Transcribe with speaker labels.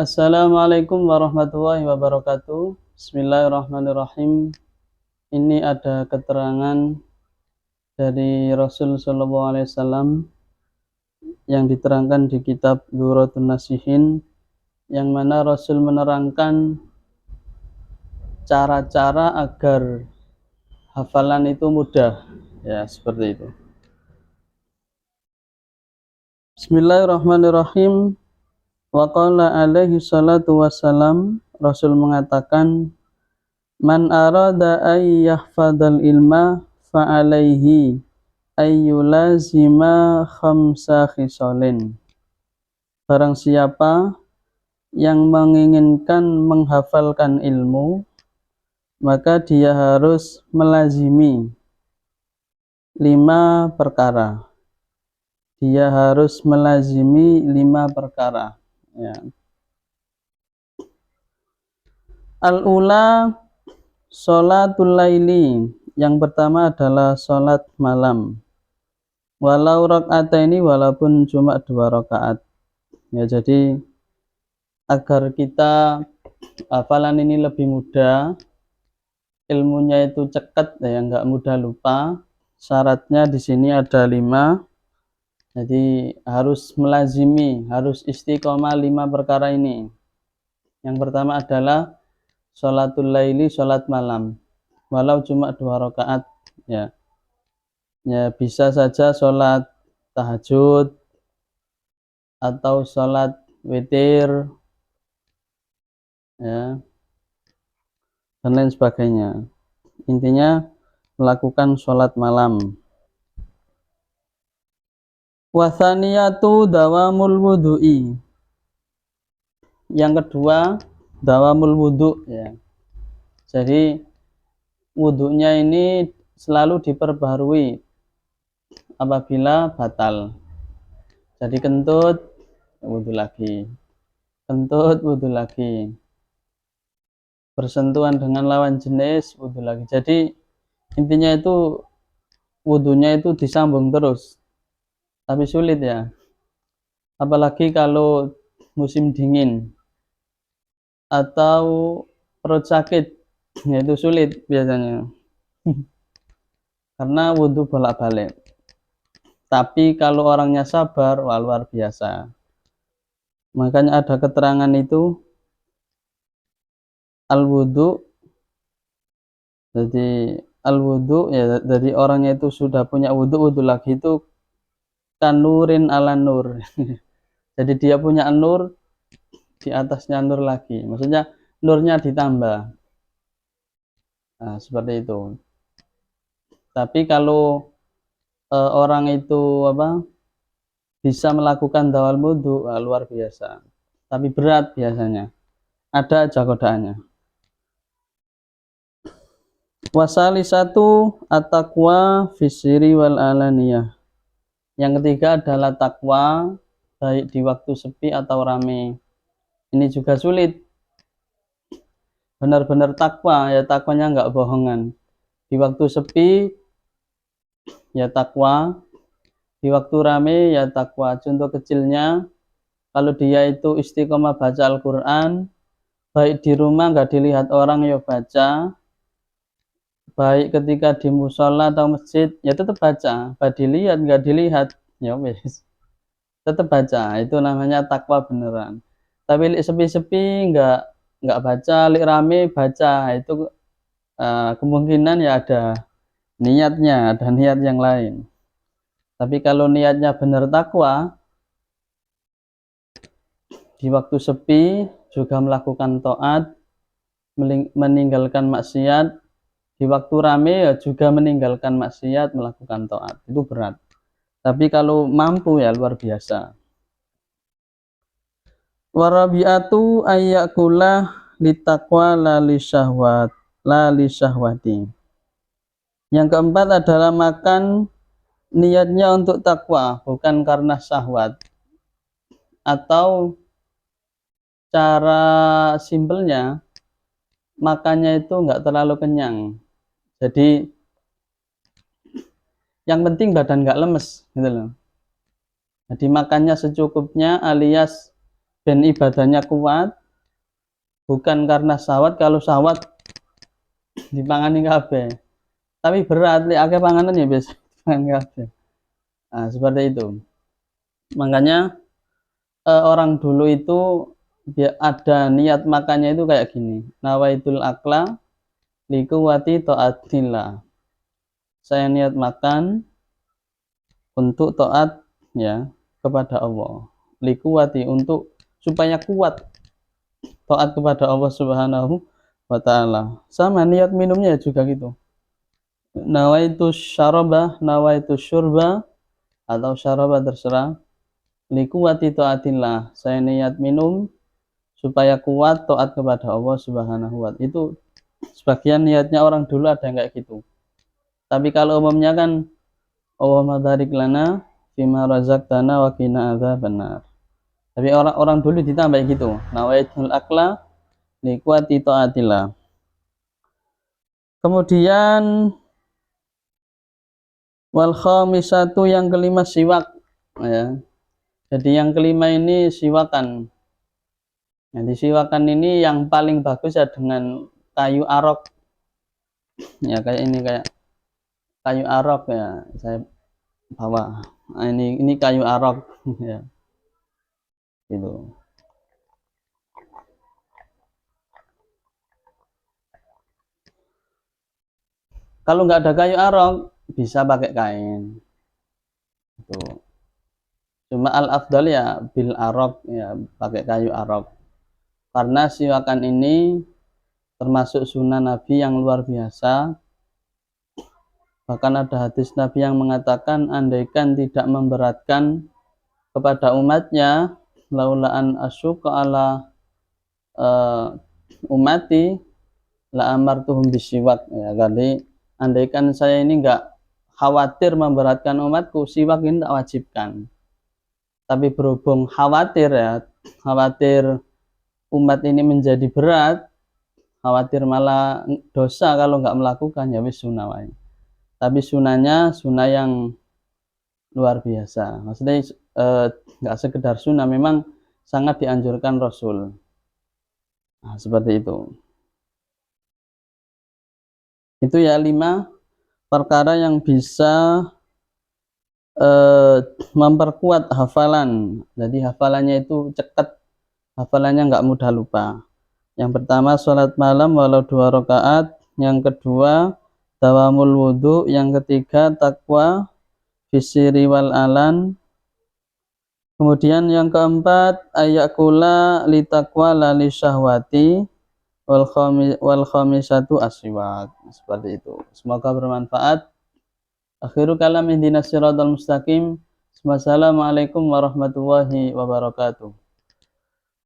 Speaker 1: Assalamualaikum warahmatullahi wabarakatuh. Bismillahirrahmanirrahim. Ini ada keterangan dari Rasul Shallallahu Alaihi Wasallam yang diterangkan di kitab Duratun Nasihin, yang mana Rasul menerangkan cara-cara agar hafalan itu mudah. Ya, seperti itu. Bismillahirrahmanirrahim. Wa qala alaihi salatu wassalam, Rasul mengatakan, man arada ay yahfadal ilma fa'alaihi ayyulazima khamsa khisalin. Barang siapa yang menginginkan menghafalkan ilmu, maka dia harus melazimi 5 perkara. Dia harus melazimi 5 perkara. Ya. Al-ula sholatul laili. Yang pertama adalah sholat malam. Walau rakaat ini, walaupun cuma 2 rakaat. Ya, jadi agar kita hafalan ini lebih mudah, ilmunya itu cekat ya, nggak mudah lupa. Syaratnya di sini ada 5. Jadi harus melazimi, harus istiqomah 5 perkara ini. Yang pertama adalah sholatul laili, sholat malam. Walau cuma 2 rakaat ya. Ya, bisa saja sholat tahajud atau sholat witir ya, dan lain sebagainya. Intinya melakukan sholat malam. Wasaniyatu dawamul wudu'i. Yang kedua, dawamul wudu ya. Jadi wudunya ini selalu diperbaharui apabila batal. Jadi kentut, wudu lagi. Kentut, wudu lagi. Bersentuhan dengan lawan jenis, wudu lagi. Jadi intinya itu wudunya itu disambung terus. Tapi sulit ya. Apalagi kalau musim dingin atau perut sakit, ya itu sulit biasanya. Karena wudu bolak-balik. Tapi kalau orangnya sabar, wah luar biasa. Makanya ada keterangan itu al-wudu. Jadi al-wudu ya, dari orangnya itu sudah punya wudu lagi itu kanurin ala nur. Jadi dia punya nur, di atasnya nur lagi. Maksudnya nurnya ditambah. Nah, seperti itu. Tapi kalau orang itu bisa melakukan dawal wudu, luar biasa. Tapi berat biasanya. Ada aja godaannya. Wasali satu at-taqwa fisiri wal alaniyah. Yang ketiga adalah takwa baik di waktu sepi atau rame. Ini juga sulit. Benar-benar takwa ya, takwanya nggak bohongan. Di waktu sepi ya takwa, di waktu rame ya takwa. Contoh kecilnya, kalau dia itu istiqomah baca Al-Quran, baik di rumah nggak dilihat orang ya baca, baik ketika di musola atau masjid ya tetap baca, baik dilihat nggak dilihat ya wes tetap baca. Itu namanya takwa beneran. Tapi sepi-sepi nggak baca, rame baca, itu kemungkinan ya ada niatnya, ada niat yang lain. Tapi kalau niatnya benar takwa, di waktu sepi juga melakukan taat, meninggalkan maksiat, di waktu rame ya juga meninggalkan maksiat, melakukan taat. Itu berat. Tapi kalau mampu ya luar biasa. Warabiatu ayyakulah litakwa lali syahwat, lali syahwati. Yang keempat adalah makan niatnya untuk takwa, bukan karena syahwat. Atau cara simpelnya, makannya itu enggak terlalu kenyang. Jadi yang penting badan enggak lemes gitu loh. Jadi makannya secukupnya, alias dan ibadahnya kuat, bukan karena syahwat. Kalau syahwat dipangani kabeh, tapi berat li akeh panganan ya biasa dipangan kabeh. Nah, seperti itu. Makanya orang dulu itu dia ada niat makannya itu kayak gini. Nawaitul akla likuwati taatillah. Saya niat makan untuk taat ya kepada Allah. Likuwati untuk supaya kuat taat kepada Allah Subhanahu wa taala. Sama niat minumnya juga gitu. Nawaitu syarabah, nawaitu syurba atau syarabah terserah. Likuwati taatillah. Saya niat minum supaya kuat taat kepada Allah Subhanahu wa taala. Itu sebagian niatnya orang dulu ada yang kayak gitu. Tapi kalau umumnya kan Allahumma barik lana fima razaqtana wa qina adzabannar. Tapi orang-orang dulu ditambah gitu. Nawaitul akla liquati taatillah. Kemudian wal khamisatu yang kelima siwak ya. Jadi yang kelima ini siwakan. Jadi siwakan ini yang paling bagus ya dengan kayu arok. Ya kayak ini kayak kayu arok ya saya bawa. Nah, ini kayu arok ya. Gitu. Kalau nggak ada kayu arok bisa pakai kain. Itu. Cuma al afdal ya bil arok ya pakai kayu arok. Karena siwakan ini termasuk sunnah Nabi yang luar biasa. Bahkan ada hadis Nabi yang mengatakan andaikan tidak memberatkan kepada umatnya laulaan asyuqa ala umati la amartuhum bisiwak ya. Jadi andaikan saya ini enggak khawatir memberatkan umatku, siwak ini tak wajibkan. Tapi berhubung khawatir ya, khawatir umat ini menjadi berat, khawatir malah dosa kalau enggak melakukan, ya wis sunah wae. Tapi sunahnya sunah yang luar biasa. Maksudnya enggak sekedar sunah, memang sangat dianjurkan Rasul. Nah, seperti itu. Itu ya 5 perkara yang bisa memperkuat hafalan. Jadi hafalannya itu cekat, hafalannya nggak mudah lupa. Yang pertama sholat malam walau 2 rakaat, yang kedua dawamul wudhu, yang ketiga takwa fisiri wal alan, kemudian yang keempat ayakula litakwa lali syahwati wal khamisatu asyiwak. Seperti itu. Semoga bermanfaat. Akhiru kalam ihdinas siratal mustaqim. Wassalamualaikum warahmatullahi wabarakatuh.